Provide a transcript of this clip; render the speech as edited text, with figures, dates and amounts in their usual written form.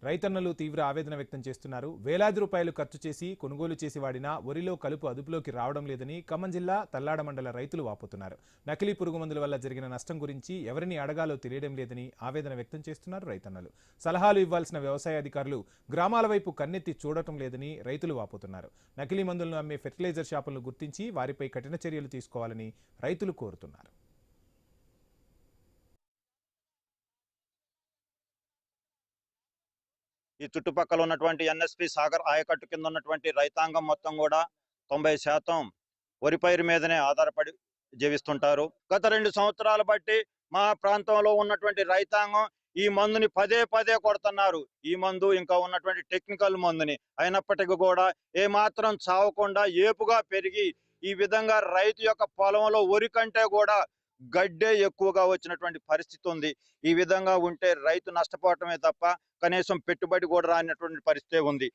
రైతన్నలు తీవ్ర ఆవేదన వ్యక్తం చేస్తున్నారు. వేలాది రూపాయలు ఖర్చు చేసి కొనుగోలు చేసి వాడినా వరిలో కలుపు అదుపులోకి రావడం లేదని ఖమ్మం జిల్లా తల్లాడ మండల రైతులు వాపోతున్నారు. నకిలీ పురుగు మందుల వల్ల జరిగిన నష్టం గురించి ఎవరిని అడగాలో తెలియడం లేదని ఆవేదన వ్యక్తం చేస్తున్నారు రైతన్నలు. సలహాలు ఇవ్వాల్సిన వ్యవసాయ అధికారులు గ్రామాల వైపు కన్నెత్తి చూడటం లేదని రైతులు వాపోతున్నారు. నకిలీ మందులను అమ్మే ఫెర్టిలైజర్ షాపులను గుర్తించి వారిపై కఠిన చర్యలు తీసుకోవాలని రైతులు కోరుతున్నారు. ఈ చుట్టుపక్కల ఉన్నటువంటి ఎన్ఎస్పి సాగర్ ఆయకట్టు కింద ఉన్నటువంటి రైతాంగం మొత్తం కూడా 90% వరి పైరు మీదనే ఆధారపడి జీవిస్తుంటారు. గత 2 సంవత్సరాలు బట్టి మా ప్రాంతంలో ఉన్నటువంటి రైతాంగం ఈ మందుని పదే పదే కొడుతున్నారు. ఈ మందు ఇంకా ఉన్నటువంటి టెక్నికల్ మందుని అయినప్పటికీ కూడా ఏమాత్రం చావకుండా ఏపుగా పెరిగి ఈ విధంగా రైతు యొక్క పొలంలో వరి కంటే కూడా గడ్డే ఎక్కువగా వచ్చినటువంటి పరిస్థితి ఉంది. ఈ విధంగా ఉంటే రైతు నష్టపోవటమే తప్ప కనీసం పెట్టుబడి కూడా రానటువంటి పరిస్థితే ఉంది.